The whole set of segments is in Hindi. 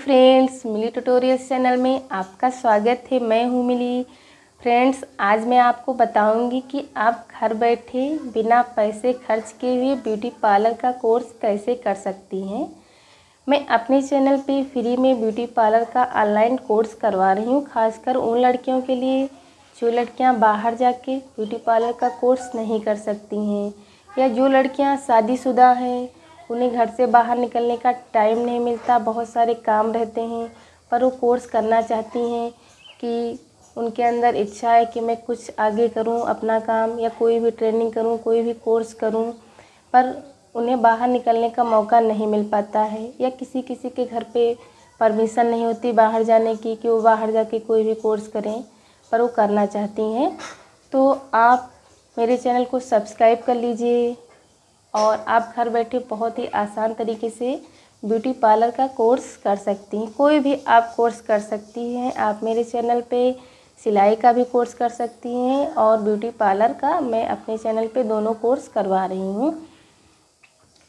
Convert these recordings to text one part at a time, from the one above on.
फ्रेंड्स, मिली ट्यूटोरियल्स चैनल में आपका स्वागत है। मैं हूँ मिली। फ्रेंड्स, आज मैं आपको बताऊंगी कि आप घर बैठे बिना पैसे खर्च किए हुए ब्यूटी पार्लर का कोर्स कैसे कर सकती हैं। मैं अपने चैनल पे फ्री में ब्यूटी पार्लर का ऑनलाइन कोर्स करवा रही हूँ, खासकर उन लड़कियों के लिए जो लड़कियाँ बाहर जाके ब्यूटी पार्लर का कोर्स नहीं कर सकती हैं, या जो लड़कियाँ शादीशुदा हैं, उन्हें घर से बाहर निकलने का टाइम नहीं मिलता, बहुत सारे काम रहते हैं, पर वो कोर्स करना चाहती हैं कि उनके अंदर इच्छा है कि मैं कुछ आगे करूं अपना काम, या कोई भी ट्रेनिंग करूं, कोई भी कोर्स करूं, पर उन्हें बाहर निकलने का मौका नहीं मिल पाता है, या किसी किसी के घर पे परमिशन नहीं होती बाहर जाने की कि वो बाहर जाके कोई भी कोर्स करें, पर वो करना चाहती हैं। तो आप मेरे चैनल को सब्सक्राइब कर लीजिए और आप घर बैठे बहुत ही आसान तरीके से ब्यूटी पार्लर का कोर्स कर सकती हैं। कोई भी आप कोर्स कर सकती हैं। आप मेरे चैनल पे सिलाई का भी कोर्स कर सकती हैं और ब्यूटी पार्लर का मैं अपने चैनल पे दोनों कोर्स करवा रही हूँ।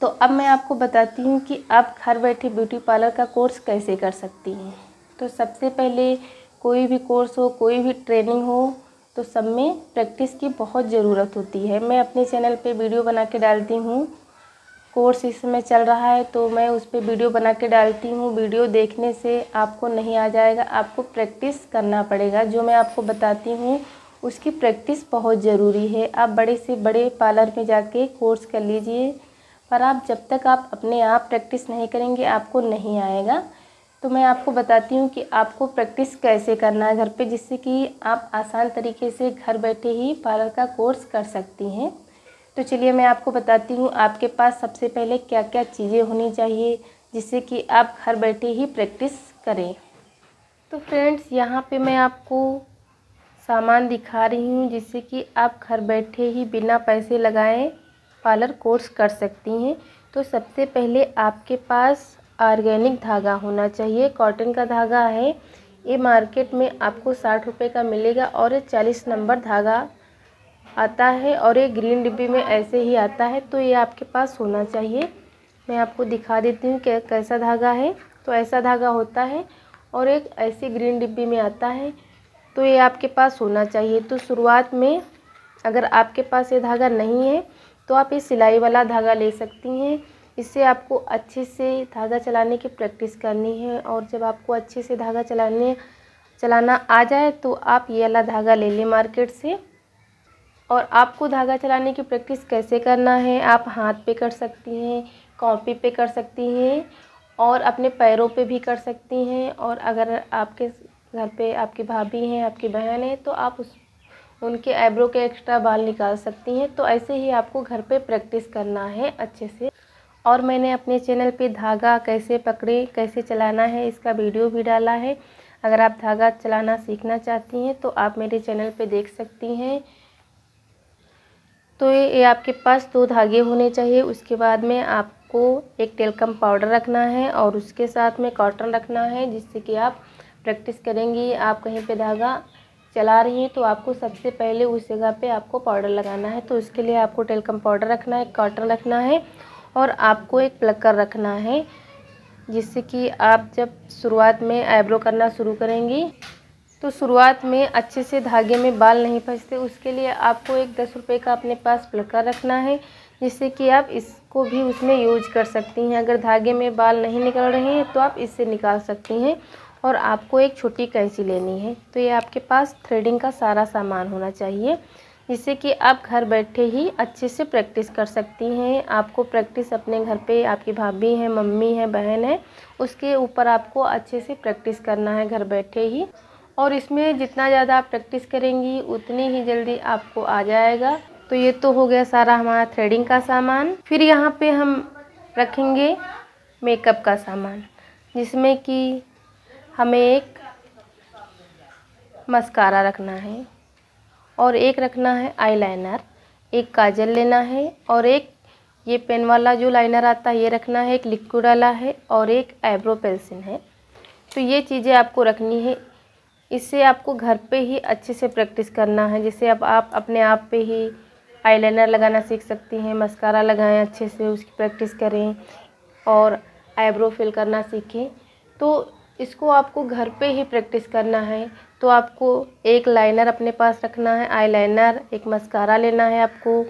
तो अब मैं आपको बताती हूँ कि आप घर बैठे ब्यूटी पार्लर का कोर्स कैसे कर सकती हैं। तो सबसे पहले कोई भी कोर्स हो, कोई भी ट्रेनिंग हो, तो सब में प्रैक्टिस की बहुत ज़रूरत होती है। मैं अपने चैनल पे वीडियो बना के डालती हूँ। कोर्स इस समय चल रहा है तो मैं उस पर वीडियो बना के डालती हूँ। वीडियो देखने से आपको नहीं आ जाएगा, आपको प्रैक्टिस करना पड़ेगा। जो मैं आपको बताती हूँ उसकी प्रैक्टिस बहुत ज़रूरी है। आप बड़े से बड़े पार्लर में जाके कोर्स कर लीजिए, पर आप जब तक आप अपने आप प्रैक्टिस नहीं करेंगे आपको नहीं आएगा। तो मैं आपको बताती हूँ कि आपको प्रैक्टिस कैसे करना है घर पे, जिससे कि आप आसान तरीके से घर बैठे ही पार्लर का कोर्स कर सकती हैं। तो चलिए मैं आपको बताती हूँ आपके पास सबसे पहले क्या क्या चीज़ें होनी चाहिए जिससे कि आप घर बैठे ही प्रैक्टिस करें। तो फ्रेंड्स, यहाँ पे मैं आपको सामान दिखा रही हूँ जिससे कि आप घर बैठे ही बिना पैसे लगाए पार्लर कोर्स कर सकती हैं। तो सबसे पहले आपके पास ऑर्गेनिक धागा होना चाहिए। कॉटन का धागा है, ये मार्केट में आपको 60 रुपये का मिलेगा और ये 40 नंबर धागा आता है और ये ग्रीन डिब्बी में ऐसे ही आता है। तो ये आपके पास होना चाहिए। मैं आपको दिखा देती हूँ कि कैसा धागा है। तो ऐसा धागा होता है और एक ऐसी ग्रीन डिब्बी में आता है, तो ये आपके पास होना चाहिए। तो शुरुआत में अगर आपके पास ये धागा नहीं है तो आप ये सिलाई वाला धागा ले सकती हैं। इससे आपको अच्छे से धागा चलाने की प्रैक्टिस करनी है, और जब आपको अच्छे से धागा चलाना आ जाए तो आप ये वाला धागा ले लें मार्केट से। और आपको धागा चलाने की प्रैक्टिस कैसे करना है, आप हाथ पे कर सकती हैं, कॉपी पे कर सकती हैं और अपने पैरों पे भी कर सकती हैं। और अगर आपके घर पे आपकी भाभी हैं, आपकी बहन है, तो आप उनके आईब्रो के एक्स्ट्रा बाल निकाल सकती हैं। तो ऐसे ही आपको घर पे प्रैक्टिस करना है अच्छे से। और मैंने अपने चैनल पे धागा कैसे पकड़े, कैसे चलाना है, इसका वीडियो भी डाला है। अगर आप धागा चलाना सीखना चाहती हैं तो आप मेरे चैनल पे देख सकती हैं। तो ये आपके पास 2 धागे होने चाहिए। उसके बाद में आपको एक टेल्कम पाउडर रखना है और उसके साथ में कॉटन रखना है, जिससे कि आप प्रैक्टिस करेंगी। आप कहीं पे धागा चला रही हैं तो आपको सबसे पहले उस जगह पे आपको पाउडर लगाना है। तो उसके लिए आपको टेल्कम पाउडर रखना है, कॉटन रखना है और आपको एक प्लकर रखना है, जिससे कि आप जब शुरुआत में आईब्रो करना शुरू करेंगी तो शुरुआत में अच्छे से धागे में बाल नहीं फंसते। उसके लिए आपको एक 10 रुपये का अपने पास प्लकर रखना है, जिससे कि आप इसको भी उसमें यूज कर सकती हैं। अगर धागे में बाल नहीं निकल रहे हैं तो आप इससे निकाल सकती हैं। और आपको एक छोटी कैंची लेनी है। तो ये आपके पास थ्रेडिंग का सारा सामान होना चाहिए, जिससे कि आप घर बैठे ही अच्छे से प्रैक्टिस कर सकती हैं। आपको प्रैक्टिस अपने घर पे आपकी भाभी है, मम्मी है, बहन है, उसके ऊपर आपको अच्छे से प्रैक्टिस करना है घर बैठे ही। और इसमें जितना ज़्यादा आप प्रैक्टिस करेंगी उतनी ही जल्दी आपको आ जाएगा। तो ये तो हो गया सारा हमारा थ्रेडिंग का सामान। फिर यहाँ पे हम रखेंगे मेकअप का सामान, जिसमें कि हमें एक मस्कारा रखना है और एक रखना है आईलाइनर, एक काजल लेना है और एक ये पेन वाला जो लाइनर आता है ये रखना है, एक लिक्विड वाला है और एक आईब्रो पेंसिल है। तो ये चीज़ें आपको रखनी है। इससे आपको घर पे ही अच्छे से प्रैक्टिस करना है। जैसे अब आप अपने आप पे ही आईलाइनर लगाना सीख सकती हैं, मस्कारा लगाएं, अच्छे से उसकी प्रैक्टिस करें और आईब्रो फिल करना सीखें। तो इसको आपको घर पे ही प्रैक्टिस करना है। तो आपको एक लाइनर अपने पास रखना है, आई लाइनर, एक मस्कारा लेना है आपको,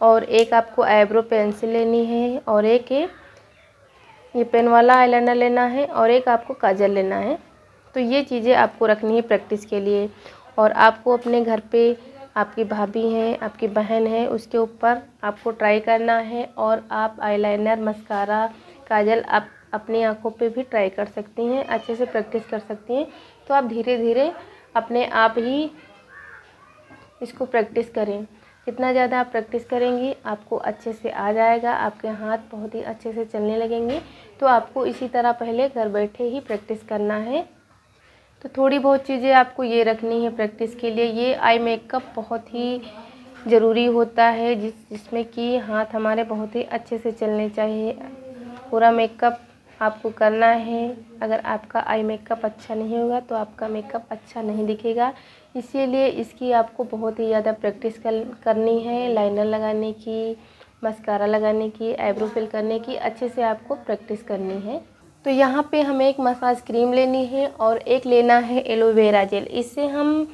और एक आपको आईब्रो पेंसिल लेनी है, और एक ये पेन वाला आईलाइनर लेना है, और एक आपको काजल लेना है। तो ये चीज़ें आपको रखनी है प्रैक्टिस के लिए। और आपको अपने घर पे आपकी भाभी हैं, आपकी बहन है, उसके ऊपर आपको ट्राई करना है। और आप आईलाइनर, मस्कारा, काजल आप अपनी आँखों पे भी ट्राई कर सकती हैं, अच्छे से प्रैक्टिस कर सकती हैं। तो आप धीरे धीरे अपने आप ही इसको प्रैक्टिस करें। जितना ज़्यादा आप प्रैक्टिस करेंगी आपको अच्छे से आ जाएगा, आपके हाथ बहुत ही अच्छे से चलने लगेंगे। तो आपको इसी तरह पहले घर बैठे ही प्रैक्टिस करना है। तो थोड़ी बहुत चीज़ें आपको ये रखनी है प्रैक्टिस के लिए। ये आई मेकअप बहुत ही ज़रूरी होता है, जिसमें कि हाथ हमारे बहुत ही अच्छे से चलने चाहिए। पूरा मेकअप आपको करना है। अगर आपका आई मेकअप अच्छा नहीं होगा तो आपका मेकअप अच्छा नहीं दिखेगा। इसीलिए इसकी आपको बहुत ही ज़्यादा प्रैक्टिस करनी है। लाइनर लगाने की, मस्कारा लगाने की, आईब्रो फिल करने की अच्छे से आपको प्रैक्टिस करनी है। तो यहाँ पे हमें एक मसाज क्रीम लेनी है और एक लेना है एलोवेरा जेल। इससे हम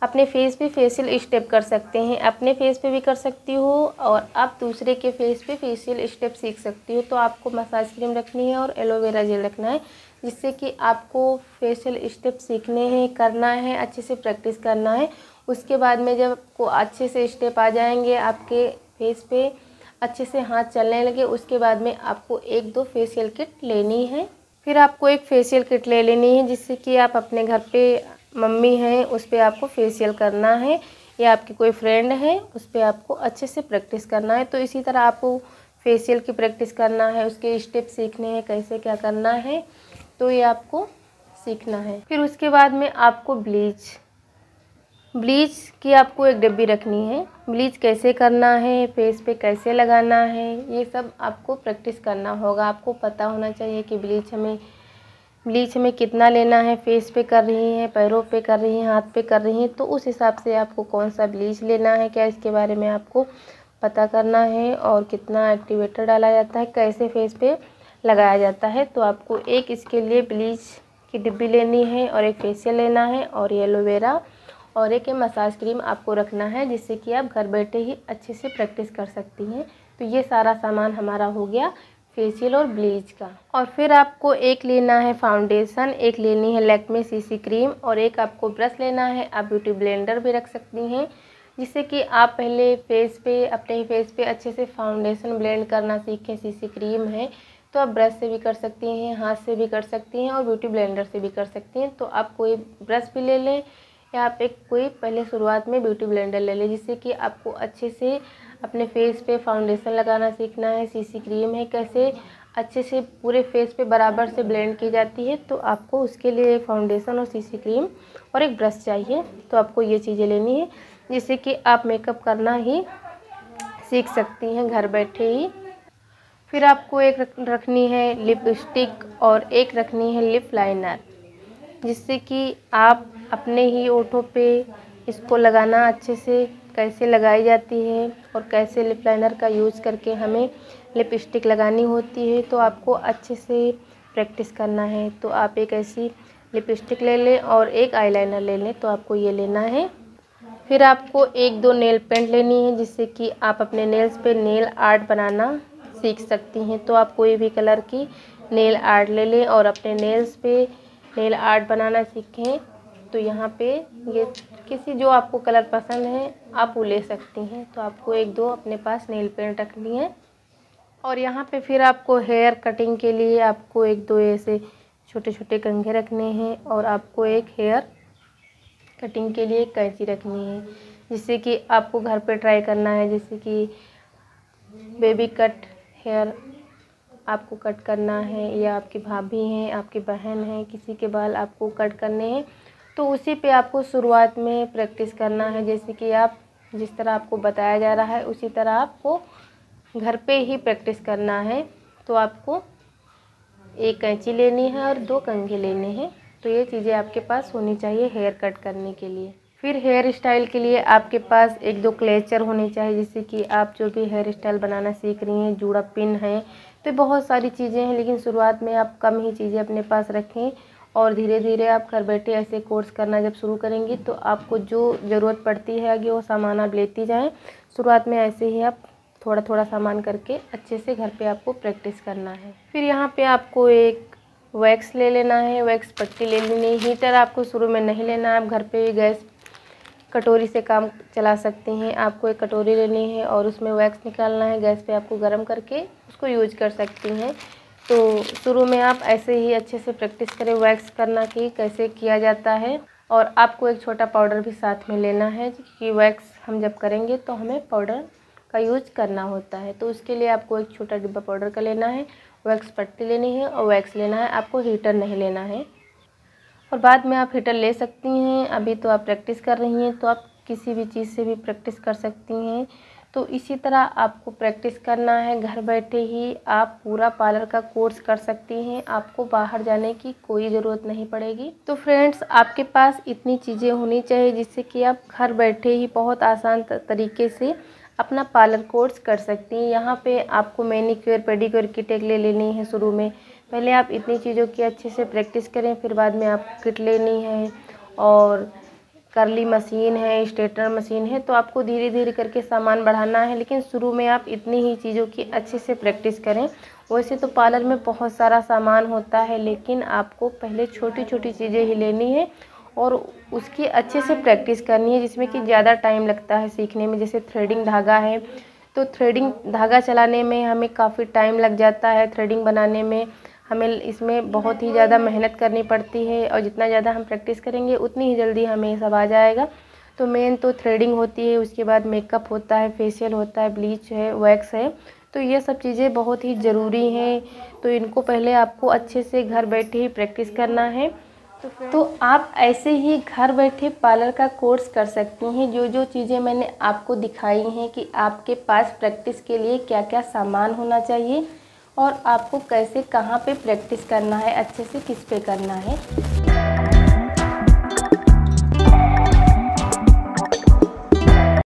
अपने फेस पे फेशियल स्टेप कर सकते हैं। अपने फेस पे भी कर सकती हो और आप दूसरे के फेस पे फेशियल स्टेप सीख सकती हो। तो आपको मसाज क्रीम रखनी है और एलोवेरा जेल रखना है, जिससे कि आपको फेशियल स्टेप सीखने हैं, करना है, अच्छे से प्रैक्टिस करना है। उसके बाद में जब आपको अच्छे से स्टेप आ जाएंगे, आपके फेस पे अच्छे से हाथ चलने लगे, उसके बाद में आपको 1-2 फेशियल किट लेनी है। फिर आपको एक फेशियल किट ले लेनी है, जिससे कि आप अपने घर पे मम्मी हैं उस पर आपको फेशियल करना है, या आपकी कोई फ्रेंड है उस पर आपको अच्छे से प्रैक्टिस करना है। तो इसी तरह आपको फेशियल की प्रैक्टिस करना है, उसके स्टेप सीखने हैं, कैसे क्या करना है, तो ये आपको सीखना है। फिर उसके बाद में आपको ब्लीच की आपको एक डिब्बी रखनी है। ब्लीच कैसे करना है, फेस पे कैसे लगाना है, ये सब आपको प्रैक्टिस करना होगा। आपको पता होना चाहिए कि ब्लीच हमें कितना लेना है। फेस पे कर रही हैं, पैरों पे कर रही हैं, हाथ पे कर रही हैं, तो उस हिसाब से आपको कौन सा ब्लीच लेना है, क्या इसके बारे में आपको पता करना है, और कितना एक्टिवेटर डाला जाता है, कैसे फेस पे लगाया जाता है। तो आपको एक इसके लिए ब्लीच की डिब्बी लेनी है, और एक फेशियल लेना है, और ये एलोवेरा और एक मसाज क्रीम आपको रखना है, जिससे कि आप घर बैठे ही अच्छे से प्रैक्टिस कर सकती हैं। तो ये सारा सामान हमारा हो गया फेशियल और ब्लीच का। और फिर आपको एक लेना है फाउंडेशन, एक लेनी है लैक्मे सीसी क्रीम, और एक आपको ब्रश लेना है। आप ब्यूटी ब्लेंडर भी रख सकती हैं, जिससे कि आप पहले अपने फेस पे अच्छे से फाउंडेशन ब्लेंड करना सीखें। सीसी क्रीम है तो आप ब्रश से भी कर सकती हैं, हाथ से भी कर सकती हैं, और ब्यूटी ब्लेंडर से भी कर सकती हैं। तो आप कोई ब्रश भी ले लें, या आप कोई पहले शुरुआत में ब्यूटी ब्लेंडर ले लें, जिससे कि आपको अच्छे से अपने फेस पे फाउंडेशन लगाना सीखना है। सीसी क्रीम है कैसे अच्छे से पूरे फेस पे बराबर से ब्लेंड की जाती है, तो आपको उसके लिए फाउंडेशन और सीसी क्रीम और एक ब्रश चाहिए। तो आपको ये चीज़ें लेनी है, जिससे कि आप मेकअप करना ही सीख सकती हैं घर बैठे ही। फिर आपको एक रखनी है लिपस्टिक, और एक रखनी है लिप लाइनर, जिससे कि आप अपने ही ओठों पे इसको लगाना अच्छे से कैसे लगाई जाती है, और कैसे लिप लाइनर का यूज़ करके हमें लिपस्टिक लगानी होती है, तो आपको अच्छे से प्रैक्टिस करना है। तो आप एक ऐसी लिपस्टिक ले लें और एक आईलाइनर ले लें। तो आपको ये लेना है। फिर आपको 1-2 नेल पेंट लेनी है, जिससे कि आप अपने नेल्स पे नेल आर्ट बनाना सीख सकती हैं। तो आप कोई भी कलर की नेल आर्ट ले लें और अपने नेल्स पे नेल आर्ट बनाना सीखें। तो यहाँ पे ये किसी जो आपको कलर पसंद है आप वो ले सकती हैं। तो आपको 1-2 अपने पास नेल पेंट रखनी है। और यहाँ पे फिर आपको हेयर कटिंग के लिए आपको 1-2 ऐसे छोटे छोटे कंघे रखने हैं, और आपको एक हेयर कटिंग के लिए कैंची रखनी है, जिससे कि आपको घर पे ट्राई करना है। जैसे कि बेबी कट हेयर आपको कट करना है, या आपकी भाभी हैं, आपकी बहन है, किसी के बाल आपको कट करने हैं, तो उसी पे आपको शुरुआत में प्रैक्टिस करना है। जैसे कि आप जिस तरह आपको बताया जा रहा है उसी तरह आपको घर पे ही प्रैक्टिस करना है। तो आपको एक कैंची लेनी है और 2 कंघे लेने हैं। तो ये चीज़ें आपके पास होनी चाहिए हेयर कट करने के लिए। फिर हेयर स्टाइल के लिए आपके पास 1-2 क्लेचर होने चाहिए, जिससे कि आप जो भी हेयर स्टाइल बनाना सीख रही हैं, जूड़ा पिन है, तो बहुत सारी चीज़ें हैं, लेकिन शुरुआत में आप कम ही चीज़ें अपने पास रखें और धीरे धीरे आप घर बैठे ऐसे कोर्स करना जब शुरू करेंगी तो आपको जो ज़रूरत पड़ती है आगे वो सामान आप लेती जाएं। शुरुआत में ऐसे ही आप थोड़ा थोड़ा सामान करके अच्छे से घर पे आपको प्रैक्टिस करना है। फिर यहाँ पे आपको एक वैक्स ले लेना है, वैक्स पट्टी ले लेनी है। हीटर आपको शुरू में नहीं लेना है, आप घर पे गैस कटोरी से काम चला सकते हैं। आपको एक कटोरी लेनी है और उसमें वैक्स निकालना है। गैस पे आपको गर्म करके उसको यूज कर सकती हैं। तो शुरू में आप ऐसे ही अच्छे से प्रैक्टिस करें वैक्स करना कि कैसे किया जाता है। और आपको एक छोटा पाउडर भी साथ में लेना है कि वैक्स हम जब करेंगे तो हमें पाउडर का यूज करना होता है। तो उसके लिए आपको एक छोटा डिब्बा पाउडर का लेना है, वैक्स पट्टी लेनी है और वैक्स लेना है। आपको हीटर नहीं लेना है और बाद में आप हीटर ले सकती हैं। अभी तो आप प्रैक्टिस कर रही हैं तो आप किसी भी चीज़ से भी प्रैक्टिस कर सकती हैं। तो इसी तरह आपको प्रैक्टिस करना है। घर बैठे ही आप पूरा पार्लर का कोर्स कर सकती हैं, आपको बाहर जाने की कोई ज़रूरत नहीं पड़ेगी। तो फ्रेंड्स, आपके पास इतनी चीज़ें होनी चाहिए जिससे कि आप घर बैठे ही बहुत आसान तरीके से अपना पार्लर कोर्स कर सकती हैं। यहाँ पे आपको मैनीक्योर पेडिक्योर किट ले लेनी है। शुरू में पहले आप इतनी चीज़ों की अच्छे से प्रैक्टिस करें, फिर बाद में आप किट लेनी है। और कर्ली मशीन है, स्ट्रेटनर मशीन है, तो आपको धीरे धीरे करके सामान बढ़ाना है। लेकिन शुरू में आप इतनी ही चीज़ों की अच्छे से प्रैक्टिस करें। वैसे तो पार्लर में बहुत सारा सामान होता है, लेकिन आपको पहले छोटी छोटी चीज़ें ही लेनी है और उसकी अच्छे से प्रैक्टिस करनी है, जिसमें कि ज़्यादा टाइम लगता है सीखने में। जैसे थ्रेडिंग धागा है, तो थ्रेडिंग धागा चलाने में हमें काफ़ी टाइम लग जाता है। थ्रेडिंग बनाने में हमें इसमें बहुत ही ज़्यादा मेहनत करनी पड़ती है और जितना ज़्यादा हम प्रैक्टिस करेंगे उतनी ही जल्दी हमें सब आ जाएगा। तो मेन तो थ्रेडिंग होती है, उसके बाद मेकअप होता है, फेशियल होता है, ब्लीच है, वैक्स है। तो ये सब चीज़ें बहुत ही ज़रूरी हैं। तो इनको पहले आपको अच्छे से घर बैठे ही प्रैक्टिस करना है। तो आप ऐसे ही घर बैठे पार्लर का कोर्स कर सकती हैं। जो जो चीज़ें मैंने आपको दिखाई हैं कि आपके पास प्रैक्टिस के लिए क्या क्या सामान होना चाहिए और आपको कैसे कहाँ पे प्रैक्टिस करना है, अच्छे से किस पे करना है।